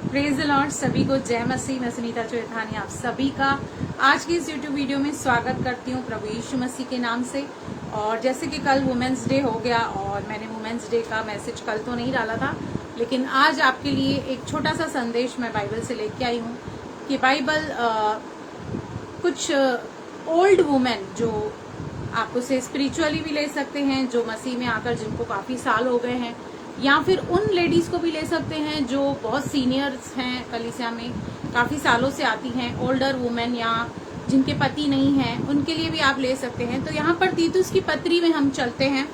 Praise the Lord. सभी को जय मसीह। मैं सुनीता चौहानी आप सभी का आज की इस यूट्यूब वीडियो में स्वागत करती हूँ प्रभु यीशु मसीह के नाम से। और जैसे कि कल वुमेन्स डे हो गया और मैंने वुमेन्स डे का मैसेज कल तो नहीं डाला था, लेकिन आज आपके लिए एक छोटा सा संदेश मैं बाइबल से लेके आई हूँ कि बाइबल कुछ ओल्ड वुमेन जो आप उसे स्पिरिचुअली भी ले सकते हैं, जो मसीह में आकर जिनको काफी साल हो गए हैं, या फिर उन लेडीज को भी ले सकते हैं जो बहुत सीनियर्स हैं, कलीसिया में काफी सालों से आती हैं, ओल्डर वुमेन या जिनके पति नहीं हैं, उनके लिए भी आप ले सकते हैं। तो यहाँ पर तीतुस की पत्री में हम चलते हैं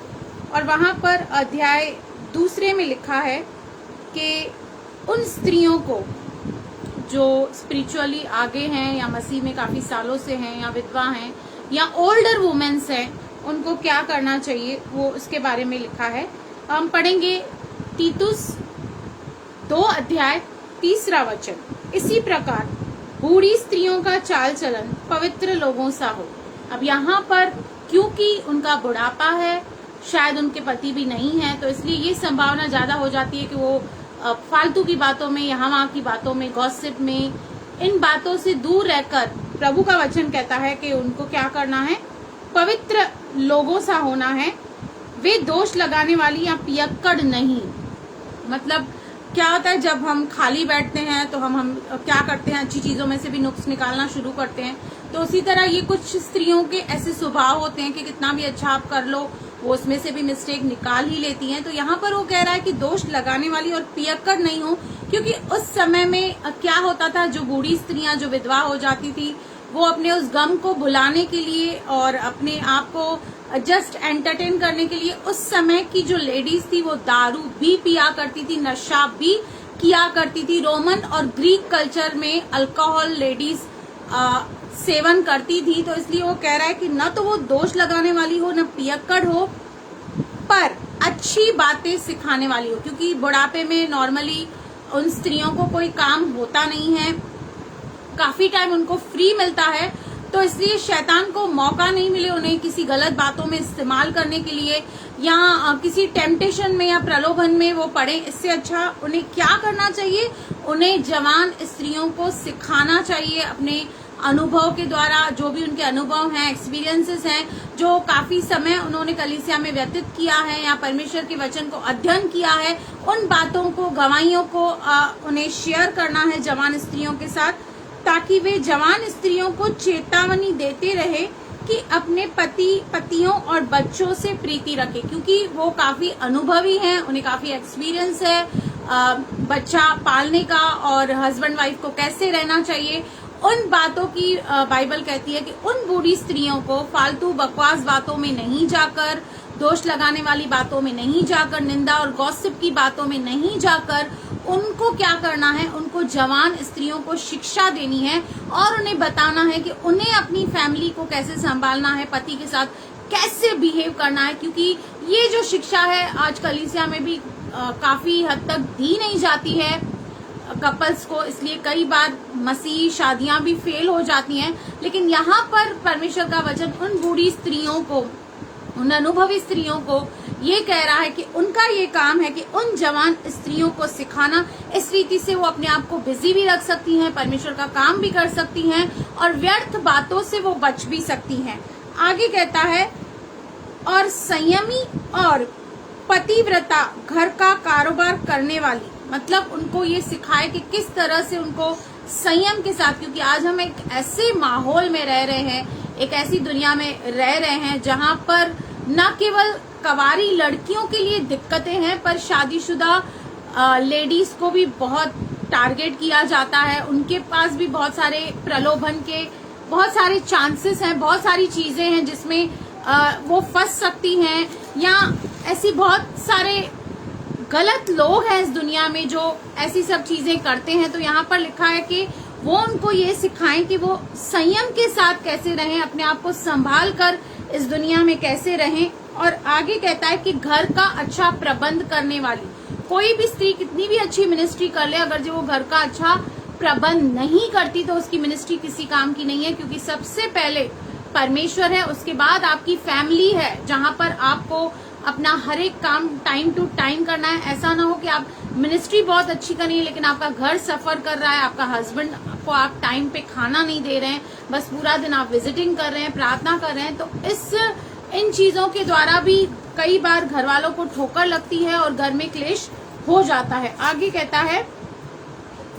और वहां पर अध्याय 2 में लिखा है कि उन स्त्रियों को जो स्पिरिचुअली आगे हैं या मसीह में काफी सालों से हैं या विधवा हैं या ओल्डर वुमेन्स हैं, उनको क्या करना चाहिए, वो उसके बारे में लिखा है। हम पढ़ेंगे तीतुस 2 अध्याय 3 वचन। इसी प्रकार बूढ़ी स्त्रियों का चाल चलन पवित्र लोगों सा हो। अब यहाँ पर क्योंकि उनका बुढ़ापा है, शायद उनके पति भी नहीं है, तो इसलिए ये संभावना ज्यादा हो जाती है कि वो फालतू की बातों में, यहाँ वहाँ की बातों में, गॉसिप में, इन बातों से दूर रहकर प्रभु का वचन कहता है कि उनको क्या करना है, पवित्र लोगों सा होना है। वे दोष लगाने वाली या पियक्कड़ नहीं। मतलब क्या होता है, जब हम खाली बैठते हैं तो हम क्या करते हैं, अच्छी चीजों में से भी नुक्स निकालना शुरू करते हैं। तो उसी तरह ये कुछ स्त्रियों के ऐसे स्वभाव होते हैं कि कितना भी अच्छा आप कर लो, वो उसमें से भी मिस्टेक निकाल ही लेती हैं। तो यहाँ पर वो कह रहा है कि दोष लगाने वाली और पियक्कड़ नहीं हो, क्योंकि उस समय में क्या होता था, जो बूढ़ी स्त्रियां जो विधवा हो जाती थी, वो अपने उस गम को भुलाने के लिए और अपने आप को जस्ट एंटरटेन करने के लिए उस समय की जो लेडीज थी वो दारू भी पिया करती थी, नशा भी किया करती थी। रोमन और ग्रीक कल्चर में अल्कोहल लेडीज सेवन करती थी। तो इसलिए वो कह रहा है कि न तो वो दोष लगाने वाली हो, न पियक्कड़ हो, पर अच्छी बातें सिखाने वाली हो। क्योंकि बुढ़ापे में नॉर्मली उन स्त्रियों को कोई काम होता नहीं है, काफी टाइम उनको फ्री मिलता है, तो इसलिए शैतान को मौका नहीं मिले उन्हें किसी गलत बातों में इस्तेमाल करने के लिए या किसी टेम्पटेशन में या प्रलोभन में वो पड़े। इससे अच्छा उन्हें क्या करना चाहिए, उन्हें जवान स्त्रियों को सिखाना चाहिए अपने अनुभव के द्वारा, जो भी उनके अनुभव हैं, एक्सपीरियंसेस हैं, जो काफी समय उन्होंने कलीसिया में व्यतीत किया है या परमेश्वर के वचन को अध्ययन किया है, उन बातों को, गवाहियों को उन्हें शेयर करना है जवान स्त्रियों के साथ, ताकि वे जवान स्त्रियों को चेतावनी देते रहे कि अपने पतियों और बच्चों से प्रीति रखे। क्योंकि वो काफी अनुभवी हैं, उन्हें काफी एक्सपीरियंस है बच्चा पालने का और हस्बैंड वाइफ को कैसे रहना चाहिए। उन बातों की बाइबल कहती है कि उन बूढ़ी स्त्रियों को फालतू बकवास बातों में नहीं जाकर, दोष लगाने वाली बातों में नहीं जाकर, निंदा और गॉसिप की बातों में नहीं जाकर उनको क्या करना है, उनको जवान स्त्रियों को शिक्षा देनी है और उन्हें बताना है कि उन्हें अपनी फैमिली को कैसे संभालना है, पति के साथ कैसे बिहेव करना है। क्योंकि ये जो शिक्षा है आज कलीसिया में भी काफी हद तक दी नहीं जाती है कपल्स को, इसलिए कई बार मसीही शादियां भी फेल हो जाती हैं। लेकिन यहाँ पर परमेश्वर का वचन उन बूढ़ी स्त्रियों को, उन अनुभवी स्त्रियों को ये कह रहा है कि उनका ये काम है कि उन जवान स्त्रियों को सिखाना। इस रीति से वो अपने आप को बिजी भी रख सकती हैं, परमेश्वर का काम भी कर सकती हैं और व्यर्थ बातों से वो बच भी सकती हैं। आगे कहता है, और संयमी और पतिव्रता घर का कारोबार करने वाली, मतलब उनको ये सिखाए कि किस तरह से उनको संयम के साथ, क्योंकि आज हम एक ऐसे माहौल में रह रहे हैं, एक ऐसी दुनिया में रह रहे हैं जहां पर न केवल कवारी लड़कियों के लिए दिक्कतें हैं, पर शादीशुदा लेडीज को भी बहुत टारगेट किया जाता है। उनके पास भी बहुत सारे प्रलोभन के बहुत सारे चांसेस हैं, बहुत सारी चीजें हैं जिसमें वो फंस सकती हैं, या ऐसी बहुत सारे गलत लोग हैं इस दुनिया में जो ऐसी सब चीजें करते हैं। तो यहाँ पर लिखा है कि वो उनको ये सिखाएं कि वो संयम के साथ कैसे रहें, अपने आप को संभाल कर इस दुनिया में कैसे रहें। और आगे कहता है कि घर का अच्छा प्रबंध करने वाली, कोई भी स्त्री कितनी भी अच्छी मिनिस्ट्री कर ले, अगर जो वो घर का अच्छा प्रबंध नहीं करती तो उसकी मिनिस्ट्री किसी काम की नहीं है। क्योंकि सबसे पहले परमेश्वर है, उसके बाद आपकी फैमिली है, जहां पर आपको अपना हर एक काम टाइम टू टाइम करना है। ऐसा ना हो कि आप मिनिस्ट्री बहुत अच्छी करनी है लेकिन आपका घर सफर कर रहा है, आपका हस्बैंड को आप टाइम पे खाना नहीं दे रहे हैं, बस पूरा दिन आप विजिटिंग कर रहे हैं, प्रार्थना कर रहे हैं, तो इन चीजों के द्वारा भी कई बार घर वालों को ठोकर लगती है और घर में क्लेश हो जाता है। आगे कहता है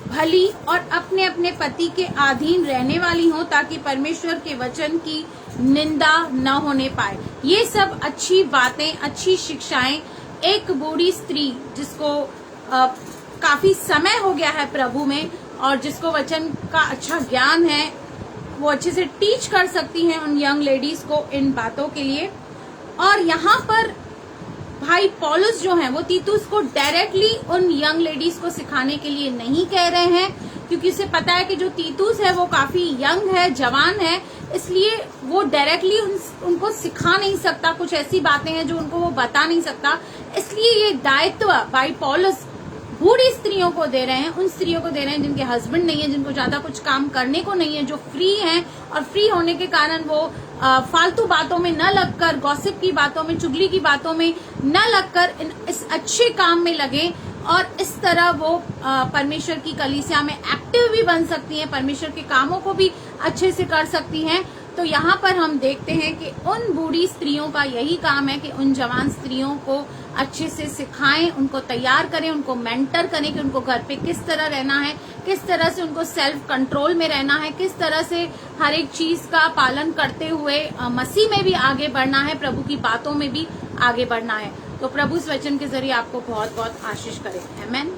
भली और अपने अपने पति के अधीन रहने वाली हो ताकि परमेश्वर के वचन की निंदा न होने पाए। ये सब अच्छी बातें, अच्छी शिक्षाएं एक बूढ़ी स्त्री जिसको काफी समय हो गया है प्रभु में और जिसको वचन का अच्छा ज्ञान है, वो अच्छे से टीच कर सकती हैं उन यंग लेडीज को इन बातों के लिए। और यहाँ पर भाई पौलुस जो हैं वो तीतुस को डायरेक्टली उन यंग लेडीज को सिखाने के लिए नहीं कह रहे हैं, क्योंकि उसे पता है कि जो तीतुस है वो काफी यंग है, जवान है, इसलिए वो डायरेक्टली उनको सिखा नहीं सकता, कुछ ऐसी बातें हैं जो उनको वो बता नहीं सकता। इसलिए ये दायित्व भाई पौलुस बूढ़ी स्त्रियों को दे रहे हैं, उन स्त्रियों को दे रहे हैं जिनके हस्बैंड नहीं है, जिनको ज्यादा कुछ काम करने को नहीं है, जो फ्री हैं और फ्री होने के कारण वो फालतू बातों में न लगकर, गॉसिप की बातों में, चुगली की बातों में न लगकर इस अच्छे काम में लगे और इस तरह वो परमेश्वर की कलीसिया में एक्टिव भी बन सकती हैं, परमेश्वर के कामों को भी अच्छे से कर सकती हैं। तो यहाँ पर हम देखते हैं कि उन बूढ़ी स्त्रियों का यही काम है कि उन जवान स्त्रियों को अच्छे से सिखाएं, उनको तैयार करें, उनको मेंटर करें कि उनको घर पे किस तरह रहना है, किस तरह से उनको सेल्फ कंट्रोल में रहना है, किस तरह से हर एक चीज का पालन करते हुए मसीह में भी आगे बढ़ना है, प्रभु की बातों में भी आगे बढ़ना है। तो प्रभु इस वचन के जरिए आपको बहुत बहुत आशीष करे। आमीन।